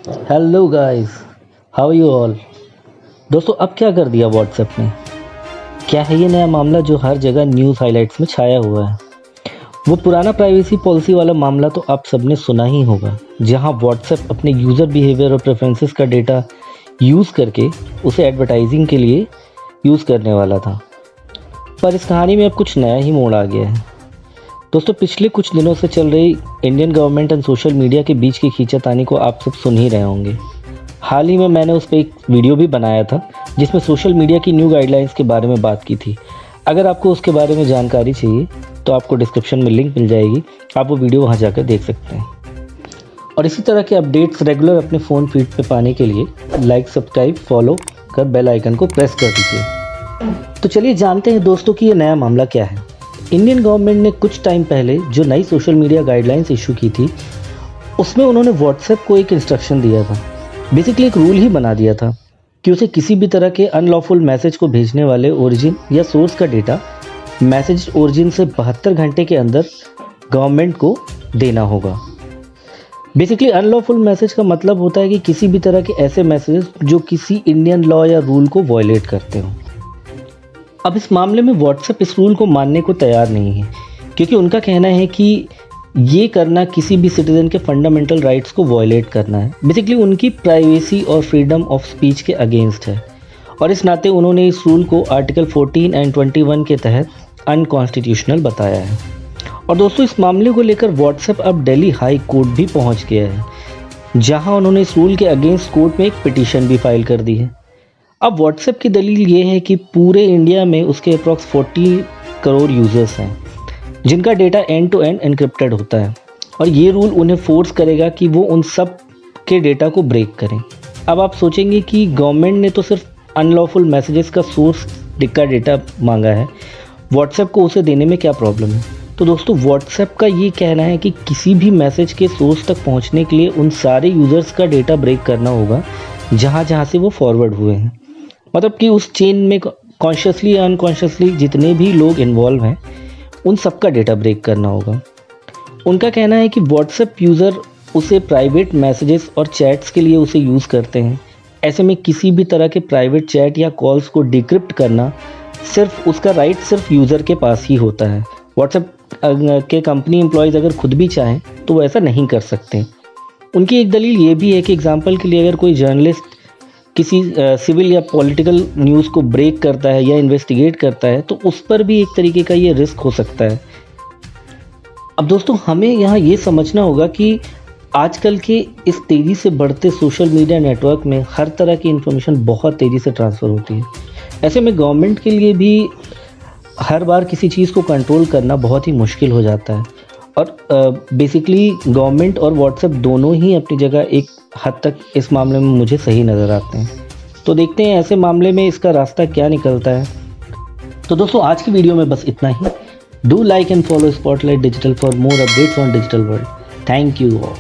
Hello guys, how you all. दोस्तों अब क्या कर दिया व्हाट्सएप ने। क्या है ये नया मामला जो हर जगह न्यूज़ हाइलाइट्स में छाया हुआ है। वो पुराना प्राइवेसी पॉलिसी वाला मामला तो आप सबने सुना ही होगा, जहां व्हाट्सएप अपने यूज़र बिहेवियर और प्रेफरेंसेस का डेटा यूज़ करके उसे एडवर्टाइजिंग के लिए यूज़ करने वाला था। पर इस कहानी में अब कुछ नया ही मोड़ आ गया है। दोस्तों पिछले कुछ दिनों से चल रही Indian government and social media के बीच की खींचातानी को आप सब सुन ही रहे होंगे। हाल ही में मैंने उस पर एक वीडियो भी बनाया था जिसमें सोशल मीडिया की न्यू गाइडलाइंस के बारे में बात की थी। अगर आपको उसके बारे में जानकारी चाहिए तो आपको डिस्क्रिप्शन में लिंक मिल जाएगी, आप वो वीडियो वहाँ जाकर देख सकते हैं। और इसी तरह के अपडेट्स रेगुलर अपने फ़ोन फीड पे पाने के लिए लाइक, सब्सक्राइब, फॉलो कर बेल आइकन को प्रेस कर दीजिए। तो चलिए जानते हैं दोस्तों कि ये नया मामला क्या है। इंडियन गवर्नमेंट ने कुछ टाइम पहले जो नई सोशल मीडिया गाइडलाइंस इशू की थी, उसमें उन्होंने व्हाट्सएप को एक इंस्ट्रक्शन दिया था। बेसिकली एक रूल ही बना दिया था कि उसे किसी भी तरह के अनलॉफुल मैसेज को भेजने वाले ओरिजिन या सोर्स का डेटा मैसेज ओरिजिन से 72 घंटे के अंदर गवर्नमेंट को देना होगा। बेसिकली अनलॉफुल मैसेज का मतलब होता है कि किसी भी तरह के ऐसे मैसेजेस जो किसी इंडियन लॉ या रूल को वायलेट करते हो। अब इस मामले में व्हाट्सएप इस रूल को मानने को तैयार नहीं है, क्योंकि उनका कहना है कि ये करना किसी भी सिटीजन के फंडामेंटल राइट्स को वायलेट करना है। बेसिकली उनकी प्राइवेसी और फ्रीडम ऑफ स्पीच के अगेंस्ट है, और इस नाते उन्होंने इस रूल को आर्टिकल 14 एंड 21 के तहत अनकॉन्स्टिट्यूशनल बताया है। और दोस्तों इस मामले को लेकर व्हाट्सएप अब दिल्ली हाई कोर्ट भी पहुंच गया है, जहां उन्होंने इस रूल के अगेंस्ट कोर्ट में एक पिटीशन भी फाइल कर दी है। अब व्हाट्सएप की दलील ये है कि पूरे इंडिया में उसके अप्रॉक्स 40 करोड़ यूज़र्स हैं जिनका data end to end encrypted होता है, और ये रूल उन्हें फोर्स करेगा कि वो उन सब के डेटा को ब्रेक करें। अब आप सोचेंगे कि गवर्नमेंट ने तो सिर्फ अनलॉफुल मैसेजेस का सोर्स का डेटा मांगा है, व्हाट्सएप को उसे देने में क्या प्रॉब्लम है। तो दोस्तों व्हाट्सएप का ये कहना है कि किसी भी मैसेज के सोर्स तक पहुँचने के लिए उन सारे यूज़र्स का डेटा ब्रेक करना होगा जहाँ से वो फॉरवर्ड हुए हैं। मतलब कि उस चेन में कॉन्शियसली या अनकॉन्शियसली जितने भी लोग इन्वॉल्व हैं उन सब का डेटा ब्रेक करना होगा। उनका कहना है कि व्हाट्सएप यूज़र उसे प्राइवेट मैसेजेस और चैट्स के लिए उसे यूज़ करते हैं। ऐसे में किसी भी तरह के प्राइवेट चैट या कॉल्स को डिक्रिप्ट करना सिर्फ उसका राइट सिर्फ यूज़र के पास ही होता है। व्हाट्सएप के कंपनी एम्प्लॉयज़ अगर खुद भी चाहें तो वो ऐसा नहीं कर सकते। उनकी एक दलील ये भी है कि एग्जाम्पल के लिए अगर कोई जर्नलिस्ट किसी सिविल या पॉलिटिकल न्यूज़ को ब्रेक करता है या इन्वेस्टिगेट करता है तो उस पर भी एक तरीके का ये रिस्क हो सकता है। अब दोस्तों हमें यहाँ ये समझना होगा कि आजकल के इस तेज़ी से बढ़ते सोशल मीडिया नेटवर्क में हर तरह की इन्फॉर्मेशन बहुत तेज़ी से ट्रांसफ़र होती है। ऐसे में गवर्नमेंट के लिए भी हर बार किसी चीज़ को कंट्रोल करना बहुत ही मुश्किल हो जाता है। और बेसिकली गवर्नमेंट और व्हाट्सएप दोनों ही अपनी जगह एक हद तक इस मामले में मुझे सही नज़र आते हैं। तो देखते हैं ऐसे मामले में इसका रास्ता क्या निकलता है। तो दोस्तों आज की वीडियो में बस इतना ही। Do like and follow Spotlight Digital for more updates on digital world. Thank you all.